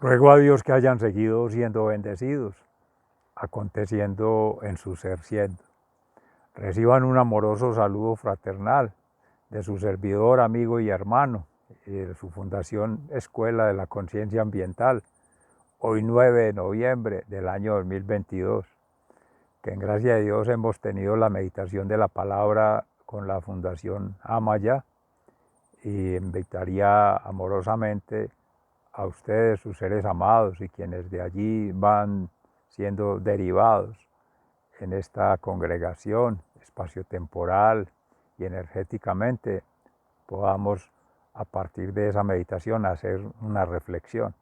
Ruego a Dios que hayan seguido siendo bendecidos, aconteciendo en su ser siendo. Reciban un amoroso saludo fraternal de su servidor, amigo y hermano, y de su Fundación Escuela de la Conciencia Ambiental, hoy 9 de noviembre del año 2022, que en gracia de Dios hemos tenido la meditación de la palabra con la Fundación Amaya, y invitaría amorosamente a ustedes, sus seres amados y quienes de allí van siendo derivados en esta congregación espaciotemporal y energéticamente, podamos a partir de esa meditación hacer una reflexión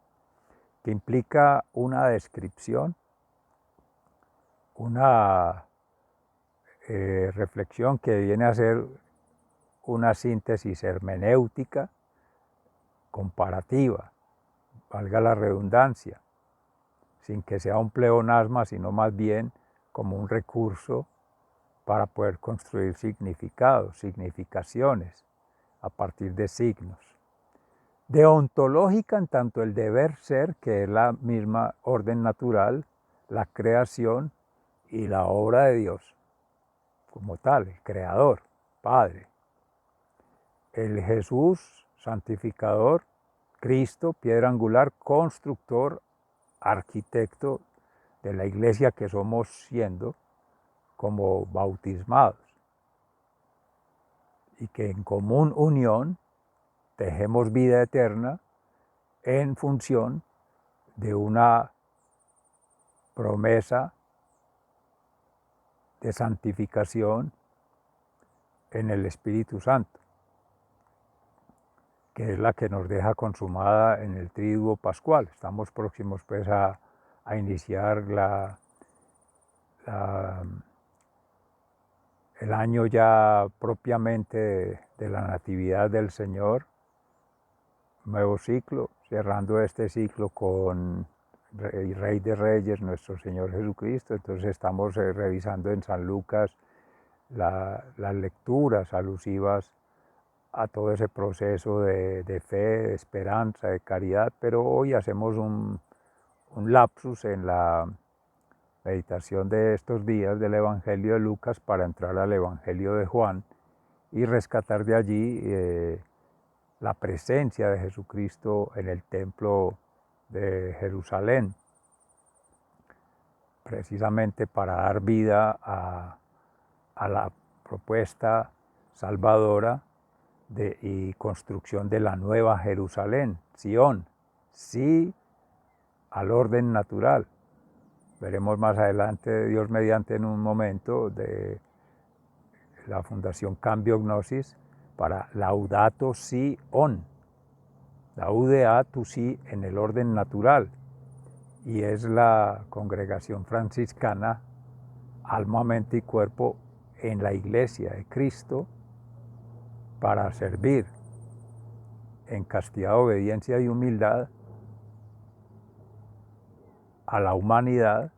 que implica una descripción, una reflexión que viene a ser una síntesis hermenéutica comparativa, valga la redundancia, sin que sea un pleonasmo, sino más bien como un recurso para poder construir significados, significaciones a partir de signos. Deontológica en tanto el deber ser, que es la misma orden natural, la creación y la obra de Dios, como tal, el Creador, Padre. El Jesús santificador, Cristo, piedra angular, constructor, arquitecto de la iglesia que somos siendo como bautismados, y que en común unión tejemos vida eterna en función de una promesa de santificación en el Espíritu Santo, que es la que nos deja consumada en el Triduo Pascual. Estamos próximos pues a iniciar el año ya propiamente de la Natividad del Señor, nuevo ciclo, cerrando este ciclo con Rey de Reyes, nuestro Señor Jesucristo. Entonces estamos revisando en San Lucas las lecturas alusivas a todo ese proceso de fe, de esperanza, de caridad, pero hoy hacemos un lapsus en la meditación de estos días del Evangelio de Lucas para entrar al Evangelio de Juan y rescatar de allí la presencia de Jesucristo en el templo de Jerusalén, precisamente para dar vida a la propuesta salvadora y construcción de la nueva Jerusalén, Sión, sí al orden natural. Veremos más adelante, Dios mediante, en un momento, de la Fundación Cambio Gnosis para Laudato Si On, Laudeatu Si en el orden natural, y es la congregación franciscana Alma, Mente y Cuerpo en la Iglesia de Cristo para servir en castidad, obediencia y humildad a la humanidad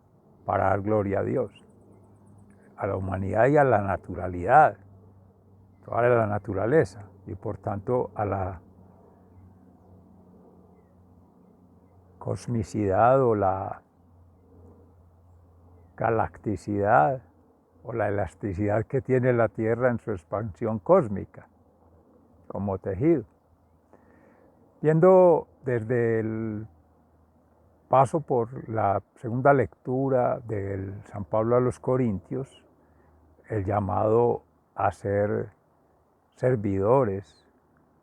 para dar gloria a Dios, a la humanidad y a la naturalidad, toda la naturaleza, y por tanto a la cosmicidad o la galacticidad o la elasticidad que tiene la Tierra en su expansión cósmica, como tejido. Viendo desde el paso por la segunda lectura del San Pablo a los Corintios, el llamado a ser servidores,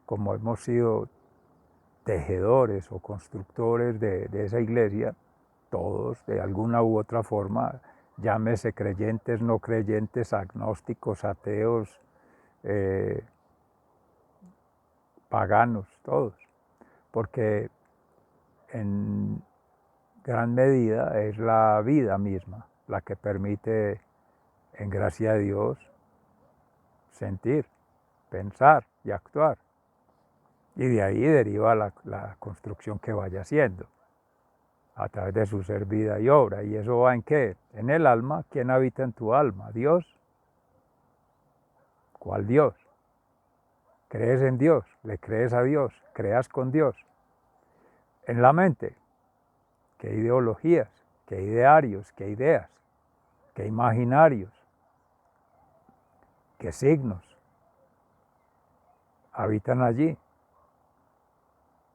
como hemos sido tejedores o constructores de esa iglesia, todos de alguna u otra forma, llámese creyentes, no creyentes, agnósticos, ateos, paganos, todos, porque en gran medida es la vida misma la que permite, en gracia de Dios, sentir, pensar y actuar. Y de ahí deriva la construcción que vaya haciendo, a través de su ser, vida y obra. ¿Y eso va en qué? En el alma. ¿Quién habita en tu alma? ¿Dios? ¿Cuál Dios? ¿Crees en Dios? ¿Le crees a Dios? ¿Creas con Dios? En la mente. qué ideologías, qué idearios, qué ideas, qué imaginarios, qué signos habitan allí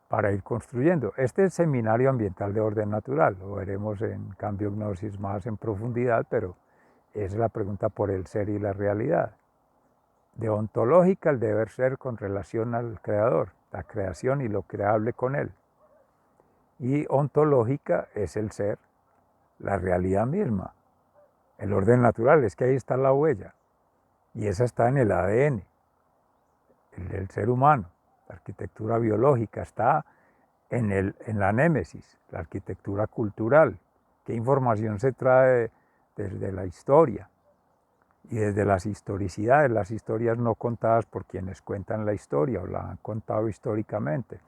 para ir construyendo. Este es el Seminario Ambiental de Orden Natural, lo veremos en Cambio Gnosis más en profundidad, pero es la pregunta por el ser y la realidad. Deontológica, el deber ser con relación al Creador, la creación y lo creable con Él. Y ontológica es el ser, la realidad misma, el orden natural, es que ahí está la huella. Y esa está en el ADN, el ser humano. La arquitectura biológica está en la némesis, la arquitectura cultural. ¿Qué información se trae desde la historia? Y desde las historicidades, las historias no contadas por quienes cuentan la historia o la han contado históricamente.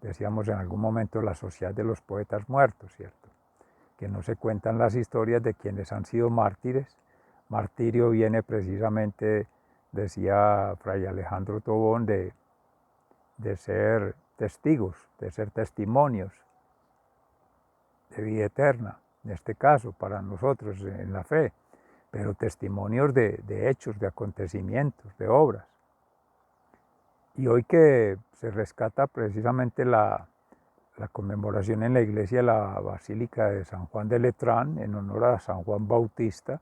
Decíamos en algún momento la sociedad de los poetas muertos, ¿cierto? Que no se cuentan las historias de quienes han sido mártires. Martirio viene precisamente, decía Fray Alejandro Tobón, de ser testigos, de ser testimonios de vida eterna, en este caso, para nosotros en la fe, pero testimonios de hechos, de acontecimientos, de obras. Y hoy que se rescata precisamente la conmemoración en la iglesia de la Basílica de San Juan de Letrán, en honor a San Juan Bautista,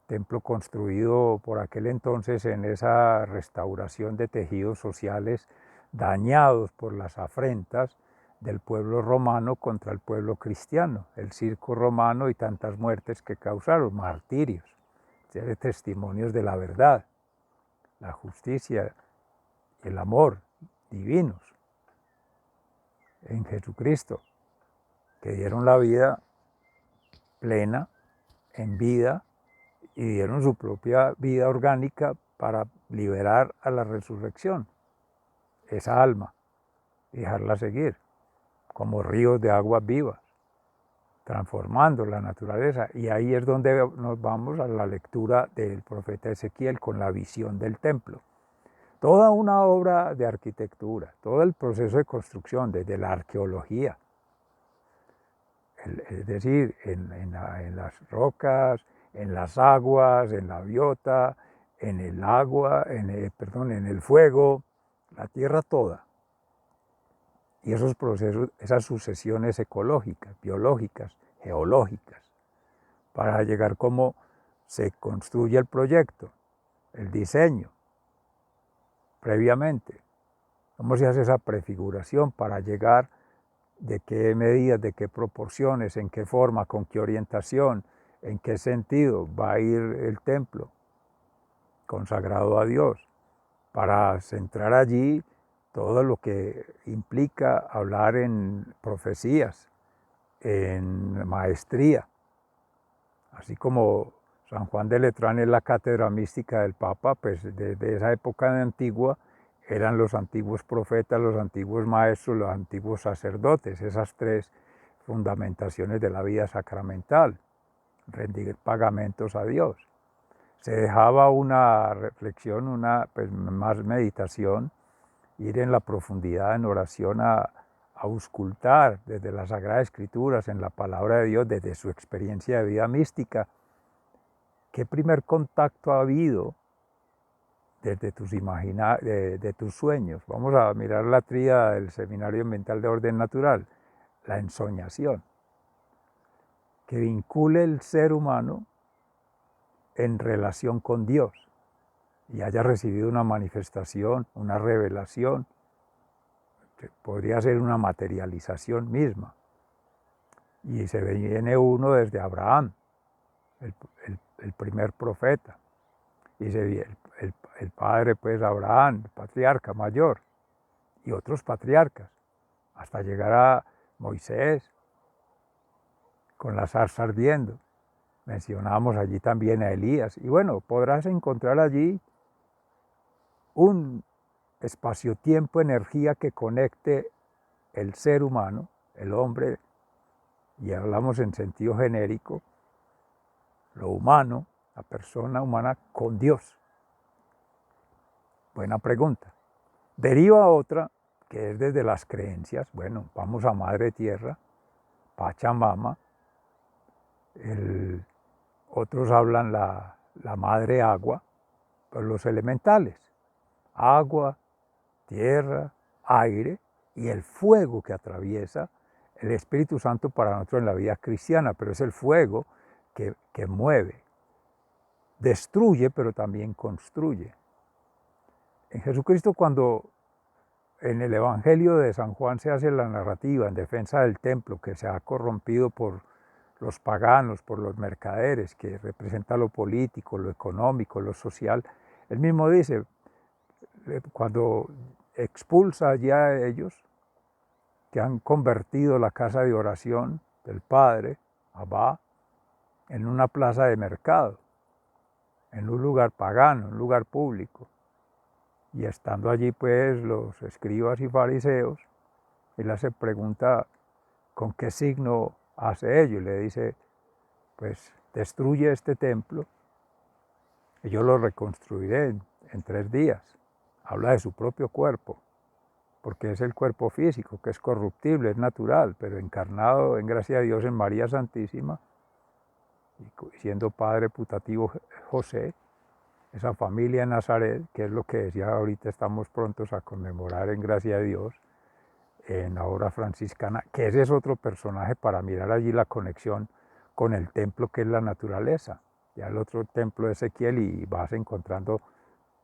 templo construido por aquel entonces en esa restauración de tejidos sociales dañados por las afrentas del pueblo romano contra el pueblo cristiano, el circo romano y tantas muertes que causaron, martirios, testimonios de la verdad, la justicia, el amor divinos en Jesucristo, que dieron la vida plena, en vida, y dieron su propia vida orgánica para liberar a la resurrección, esa alma, y dejarla seguir, como ríos de aguas vivas, transformando la naturaleza. Y ahí es donde nos vamos a la lectura del profeta Ezequiel con la visión del templo. Toda una obra de arquitectura, todo el proceso de construcción, desde la arqueología, es decir, en las rocas, en las aguas, en la biota, en el agua, en el fuego, la tierra toda. Y esos procesos, esas sucesiones ecológicas, biológicas, geológicas, para llegar cómo se construye el proyecto, el diseño, previamente. ¿Cómo se hace esa prefiguración para llegar, de qué medidas, de qué proporciones, en qué forma, con qué orientación, en qué sentido va a ir el templo consagrado a Dios, para centrar allí todo lo que implica hablar en profecías, en maestría, así como San Juan de Letrán es la cátedra mística del Papa, pues desde esa época antigua eran los antiguos profetas, los antiguos maestros, los antiguos sacerdotes, esas tres fundamentaciones de la vida sacramental, rendir pagamentos a Dios. Se dejaba una reflexión, más meditación, ir en la profundidad, en oración, a auscultar desde las Sagradas Escrituras, en la palabra de Dios, desde su experiencia de vida mística, qué primer contacto ha habido desde de tus sueños. Vamos a mirar la tríada del Seminario Ambiental de Orden Natural, la ensoñación, que vincule el ser humano en relación con Dios y haya recibido una manifestación, una revelación, que podría ser una materialización misma. Y se viene uno desde Abraham, el primer profeta, y se viene el padre, pues Abraham, el patriarca mayor, y otros patriarcas, hasta llegar a Moisés, con la zarza ardiendo. Mencionamos allí también a Elías, y bueno, podrás encontrar allí un espacio-tiempo, energía que conecte el ser humano, el hombre, y hablamos en sentido genérico, lo humano, la persona humana con Dios. Buena pregunta. Deriva otra, que es desde las creencias. Bueno, vamos a Madre Tierra, Pachamama, otros hablan la madre agua, pues los elementales, agua, tierra, aire y el fuego que atraviesa el Espíritu Santo para nosotros en la vida cristiana, pero es el fuego que mueve, destruye, pero también construye. En Jesucristo, cuando en el Evangelio de San Juan se hace la narrativa en defensa del templo que se ha corrompido por los paganos, por los mercaderes, que representa lo político, lo económico, lo social, él mismo dice, cuando expulsa allí a ellos, que han convertido la casa de oración del Padre, Abba, en una plaza de mercado, en un lugar pagano, un lugar público. Y estando allí pues los escribas y fariseos, él hace pregunta con qué signo hace ello, y le dice, pues destruye este templo y yo lo reconstruiré en 3 días. Habla de su propio cuerpo, porque es el cuerpo físico, que es corruptible, es natural, pero encarnado en gracia de Dios en María Santísima, y siendo padre putativo José, esa familia en Nazaret, que es lo que decía ahorita estamos prontos a conmemorar en gracia de Dios, en la obra franciscana, que ese es otro personaje para mirar allí la conexión con el templo que es la naturaleza. Ya el otro templo de Ezequiel y vas encontrando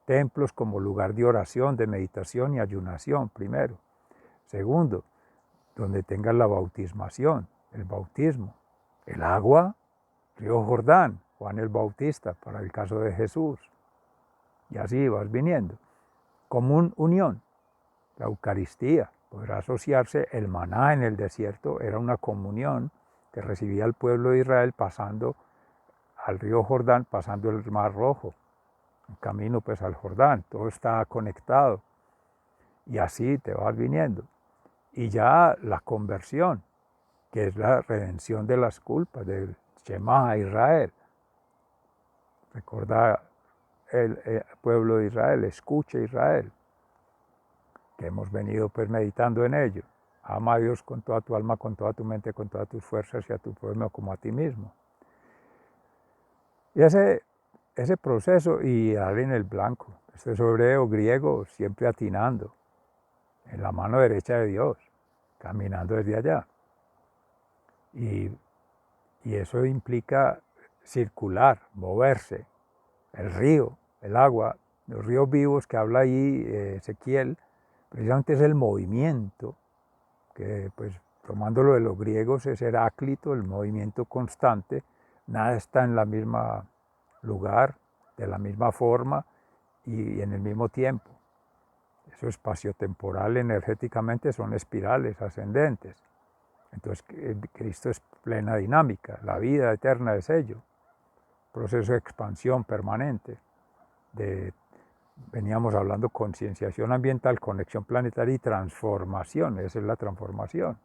templos como lugar de oración, de meditación y ayunación, primero. Segundo, donde tengas la bautismación, el bautismo. El agua, río Jordán, Juan el Bautista, para el caso de Jesús. Y así vas viniendo. Común unión, la Eucaristía. Podrá asociarse el maná en el desierto, era una comunión que recibía el pueblo de Israel pasando al río Jordán, pasando el Mar Rojo, en camino pues al Jordán, todo está conectado. Y así te vas viniendo. Y ya la conversión, que es la redención de las culpas, del Shema Israel. Recuerda el pueblo de Israel, escucha Israel, que hemos venido pues meditando en ello. Ama a Dios con toda tu alma, con toda tu mente, con todas tus fuerzas y a tu prójimo como a ti mismo. Y ese proceso, y darle en el blanco, este es hebreo, griego, siempre atinando, en la mano derecha de Dios, caminando desde allá. Y eso implica circular, moverse, el río, el agua, los ríos vivos que habla ahí Ezequiel, precisamente es el movimiento, que pues tomándolo de los griegos es heráclito, el movimiento constante, nada está en la misma lugar, de la misma forma y en el mismo tiempo. Eso espaciotemporal energéticamente son espirales ascendentes. Entonces Cristo es plena dinámica, la vida eterna es ello, proceso de expansión permanente, veníamos hablando concienciación ambiental, conexión planetaria y transformación, esa es la transformación.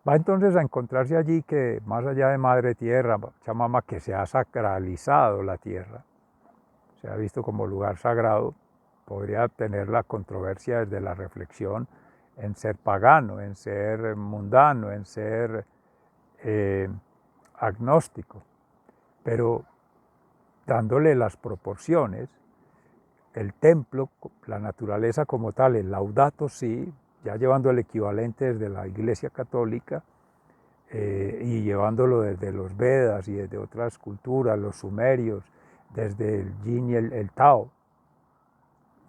Va entonces a encontrarse allí que más allá de Madre Tierra, Pachamama, que se ha sacralizado la Tierra, se ha visto como lugar sagrado, podría tener la controversia desde la reflexión en ser pagano, en ser mundano, en ser agnóstico, pero dándole las proporciones, el templo, la naturaleza como tal, el Laudato Si, ya llevando el equivalente desde la Iglesia Católica y llevándolo desde los Vedas y desde otras culturas, los sumerios, desde el Yin y el Tao,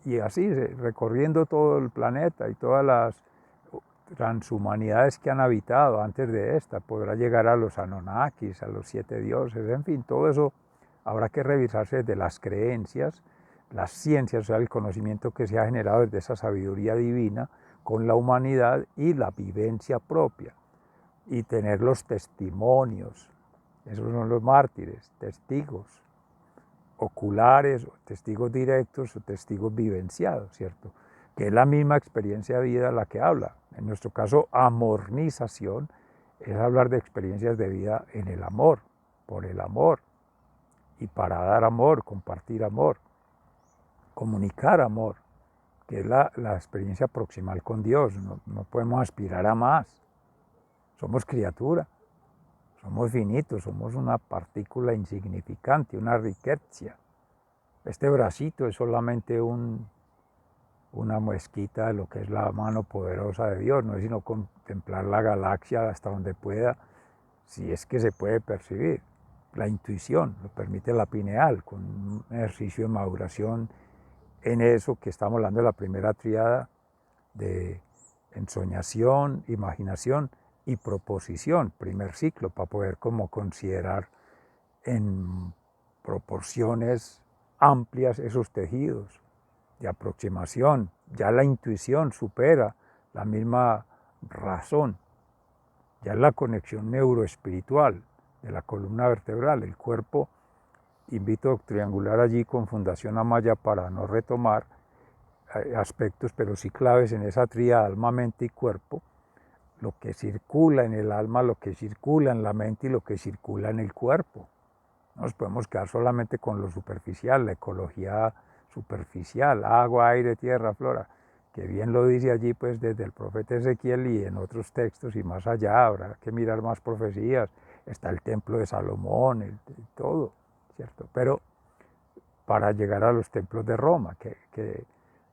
y así recorriendo todo el planeta y todas las transhumanidades que han habitado antes de esta, podrá llegar a los Anunnakis, a los 7 dioses, en fin, todo eso habrá que revisarse desde las creencias, las ciencias, o sea, el conocimiento que se ha generado desde esa sabiduría divina con la humanidad y la vivencia propia, y tener los testimonios, esos son los mártires, testigos oculares, o testigos directos o testigos vivenciados, ¿cierto? Que es la misma experiencia de vida la que habla. En nuestro caso, amornización es hablar de experiencias de vida en el amor, por el amor, y para dar amor, compartir amor, comunicar amor, que es la experiencia proximal con Dios. No podemos aspirar a más. somos criatura, somos finitos, somos una partícula insignificante, una riqueza. Este bracito es solamente una muesquita de lo que es la mano poderosa de Dios, no es sino contemplar la galaxia hasta donde pueda, si es que se puede percibir. La intuición lo permite la pineal, con un ejercicio de maduración en eso que estamos hablando de la primera tríada de ensoñación, imaginación y proposición, primer ciclo, para poder como considerar en proporciones amplias esos tejidos de aproximación. Ya la intuición supera la misma razón, ya es la conexión neuroespiritual de la columna vertebral, el cuerpo. Invito a triangular allí con Fundación Amaya para no retomar aspectos, pero sí claves en esa tríada alma, mente y cuerpo, lo que circula en el alma, lo que circula en la mente y lo que circula en el cuerpo. No nos podemos quedar solamente con lo superficial, la ecología superficial, agua, aire, tierra, flora, que bien lo dice allí pues desde el profeta Ezequiel y en otros textos y más allá, habrá que mirar más profecías, está el templo de Salomón, todo, ¿cierto? Pero para llegar a los templos de Roma, que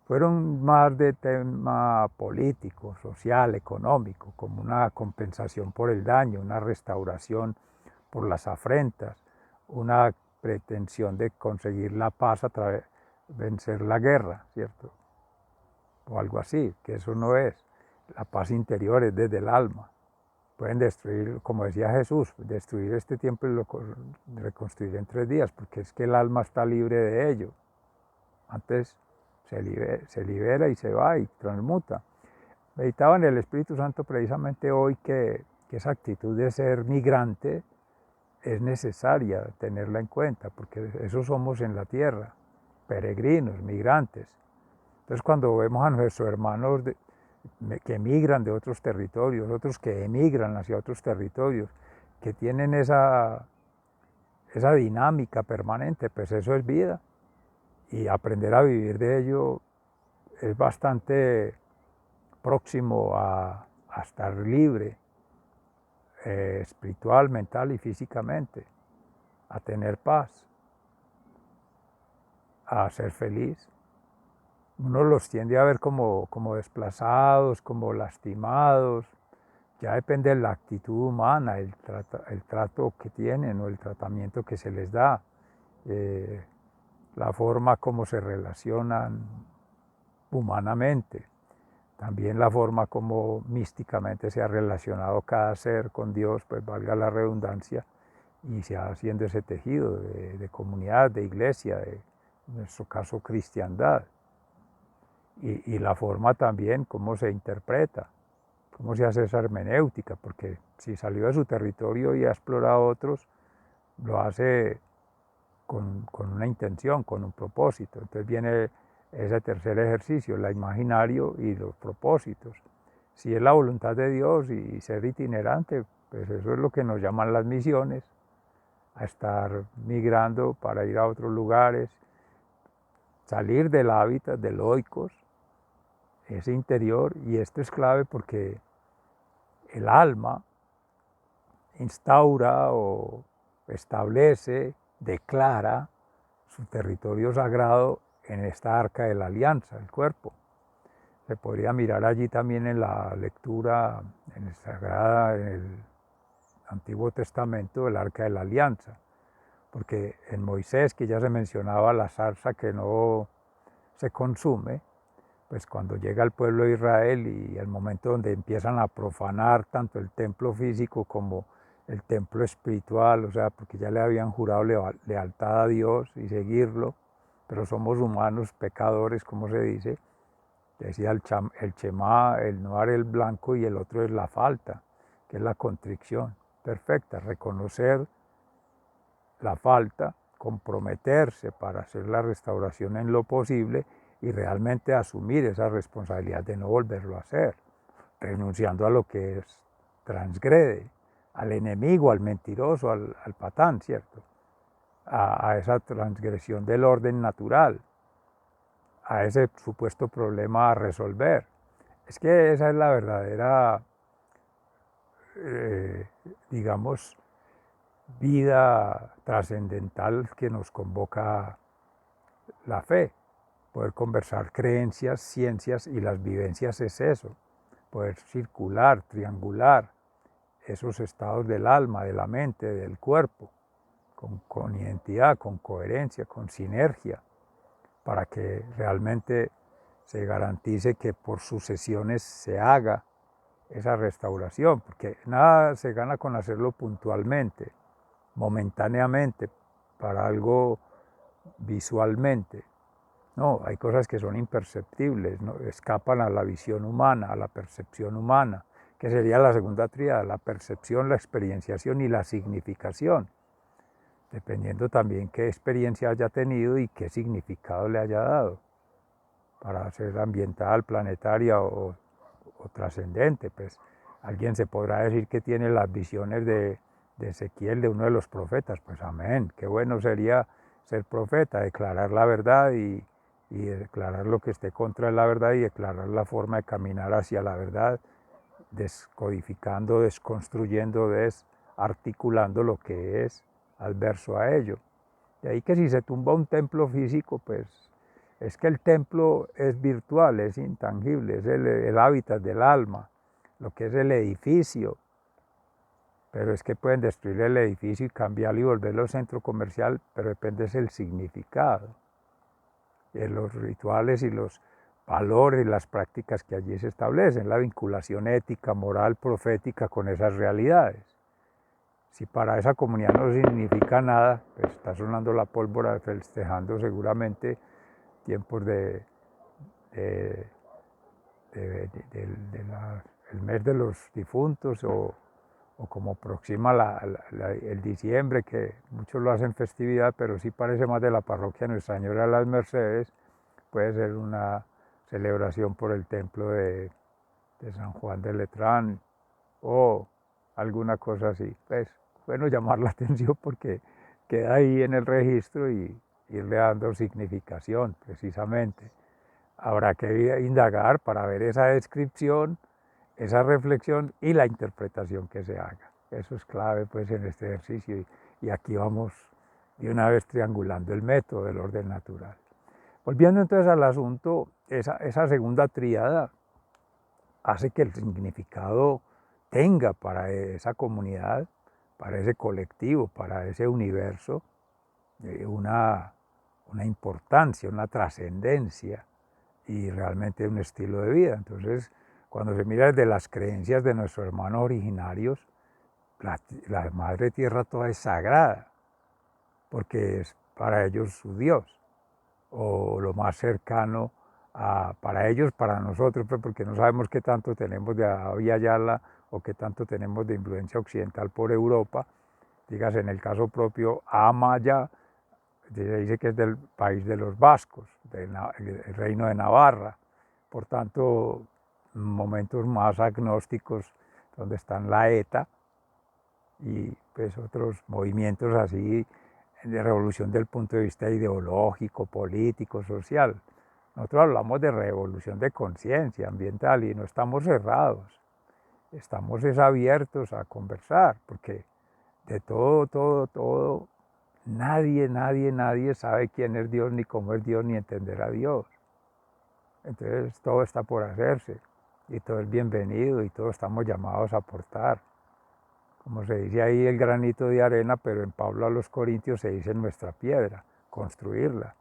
fueron más de tema político, social, económico, como una compensación por el daño, una restauración por las afrentas, una pretensión de conseguir la paz a través de vencer la guerra, ¿cierto? O algo así, que eso no es. La paz interior es desde el alma. Pueden destruir, como decía Jesús, destruir este templo y lo reconstruir en 3 días, porque es que el alma está libre de ello. Antes se libera y se va y transmuta. Meditaba en el Espíritu Santo precisamente hoy que esa actitud de ser migrante es necesaria tenerla en cuenta, porque eso somos en la tierra, peregrinos, migrantes. Entonces cuando vemos a nuestros hermanos que emigran de otros territorios, otros que emigran hacia otros territorios, que tienen esa dinámica permanente, pues eso es vida. Y aprender a vivir de ello es bastante próximo a estar libre, espiritual, mental y físicamente, a tener paz, a ser feliz. Uno los tiende a ver como desplazados, como lastimados. Ya depende de la actitud humana, el trato que tienen o el tratamiento que se les da, la forma como se relacionan humanamente, también la forma como místicamente se ha relacionado cada ser con Dios, pues valga la redundancia, y se va haciendo ese tejido de comunidad, de iglesia, en nuestro caso cristiandad. Y la forma también, cómo se interpreta, cómo se hace esa hermenéutica, porque si salió de su territorio y ha explorado otros, lo hace con una intención, con un propósito. Entonces viene ese tercer ejercicio, el imaginario y los propósitos. Si es la voluntad de Dios y ser itinerante, pues eso es lo que nos llaman las misiones, a estar migrando para ir a otros lugares, salir del hábitat del oikos, ese interior, y esto es clave porque el alma instaura o establece, declara su territorio sagrado en esta arca de la alianza, el cuerpo. Se podría mirar allí también en la lectura en el Antiguo Testamento, el arca de la alianza, porque en Moisés, que ya se mencionaba la zarza que no se consume, pues cuando llega el pueblo de Israel y el momento donde empiezan a profanar tanto el templo físico como el templo espiritual, o sea, porque ya le habían jurado lealtad a Dios y seguirlo, pero somos humanos, pecadores, como se dice. Decía el Shema, el no haré el blanco, y el otro es la falta, que es la contrición perfecta, reconocer la falta, comprometerse para hacer la restauración en lo posible y realmente asumir esa responsabilidad de no volverlo a hacer, renunciando a lo que transgrede, al enemigo, al mentiroso, al patán, ¿cierto? A esa transgresión del orden natural, a ese supuesto problema a resolver. Es que esa es la verdadera digamos, vida trascendental que nos convoca la fe. Poder conversar creencias, ciencias y las vivencias es eso. Poder circular, triangular esos estados del alma, de la mente, del cuerpo, con identidad, con coherencia, con sinergia, para que realmente se garantice que por sucesiones se haga esa restauración, porque nada se gana con hacerlo puntualmente, momentáneamente, para algo visualmente. No, hay cosas que son imperceptibles, ¿no? Escapan a la visión humana, a la percepción humana, que sería la segunda tríada, la percepción, la experienciación y la significación, dependiendo también qué experiencia haya tenido y qué significado le haya dado, para ser ambiental, planetaria o trascendente. Pues alguien se podrá decir que tiene las visiones de Ezequiel, de uno de los profetas, pues amén, qué bueno sería ser profeta, declarar la verdad y declarar lo que esté contra la verdad y declarar la forma de caminar hacia la verdad, descodificando, desconstruyendo, desarticulando lo que es adverso a ello. De ahí que si se tumba un templo físico, pues es que el templo es virtual, es intangible, es el hábitat del alma, lo que es el edificio. Pero es que pueden destruir el edificio y cambiarlo y volverlo centro comercial, pero depende del significado, de los rituales y los valores y las prácticas que allí se establecen, la vinculación ética, moral, profética con esas realidades. Si para esa comunidad no significa nada, pues está sonando la pólvora, festejando seguramente tiempos del mes de los difuntos o como aproxima el diciembre, que muchos lo hacen festividad, pero sí parece más de la parroquia Nuestra Señora de las Mercedes, puede ser una celebración por el templo de San Juan de Letrán o alguna cosa así. Pues bueno, llamar la atención porque queda ahí en el registro y irle dando significación precisamente. Habrá que indagar para ver esa descripción, esa reflexión y la interpretación que se haga. Eso es clave pues en este ejercicio y aquí vamos de una vez triangulando el método del orden natural. Volviendo entonces al asunto, esa segunda tríada hace que el significado tenga para esa comunidad, para ese colectivo, para ese universo, una importancia, una trascendencia y realmente un estilo de vida. Entonces, cuando se mira desde las creencias de nuestros hermanos originarios, la Madre Tierra toda es sagrada, porque es para ellos su Dios, o lo más cercano para ellos, para nosotros, pues porque no sabemos qué tanto tenemos de Abya Yala o qué tanto tenemos de influencia occidental por Europa. Dígase, en el caso propio, Amaya, se dice que es del país de los vascos, del reino de Navarra. Por tanto, momentos más agnósticos, donde están la ETA y pues otros movimientos así de revolución del punto de vista ideológico, político, social. Nosotros hablamos de revolución de conciencia ambiental y no estamos cerrados, estamos abiertos a conversar, porque de todo, nadie sabe quién es Dios, ni cómo es Dios, ni entender a Dios. Entonces todo está por hacerse y todo es bienvenido y todos estamos llamados a aportar. Como se dice ahí, el granito de arena, pero en Pablo a los Corintios se dice nuestra piedra, construirla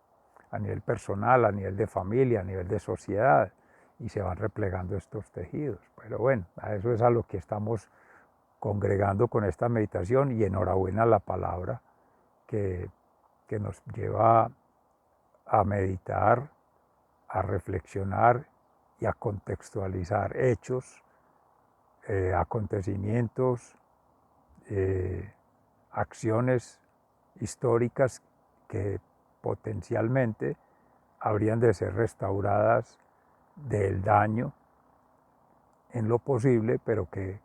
a nivel personal, a nivel de familia, a nivel de sociedad, y se van replegando estos tejidos. Pero bueno, a eso es a lo que estamos congregando con esta meditación y enhorabuena la palabra que nos lleva a meditar, a reflexionar y a contextualizar hechos, acontecimientos, acciones históricas que potencialmente habrían de ser restauradas del daño en lo posible, pero que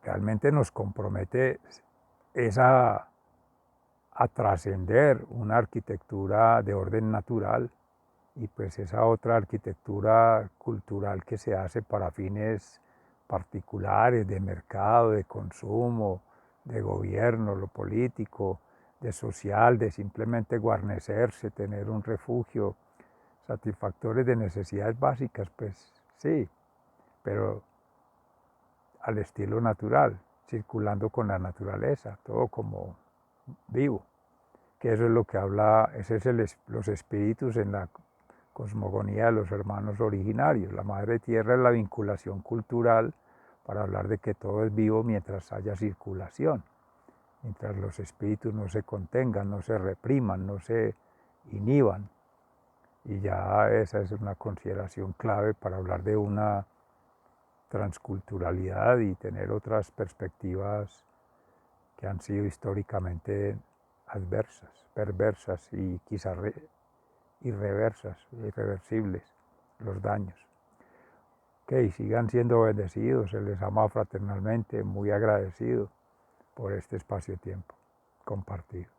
realmente nos compromete a trascender una arquitectura de orden natural y pues esa otra arquitectura cultural que se hace para fines particulares, de mercado, de consumo, de gobierno, lo político, de social, de simplemente guarnecerse, tener un refugio, satisfactores de necesidades básicas, pues sí, pero al estilo natural, circulando con la naturaleza, todo como vivo, que eso es lo que habla, ese es los espíritus en la cosmogonía de los hermanos originarios. La madre tierra es la vinculación cultural para hablar de que todo es vivo mientras haya circulación, mientras los espíritus no se contengan, no se repriman, no se inhiban. Y ya esa es una consideración clave para hablar de una transculturalidad y tener otras perspectivas que han sido históricamente adversas, perversas y quizás irreversibles los daños. Ok, sigan siendo bendecidos, se les ama fraternalmente, muy agradecido por este espacio-tiempo compartido.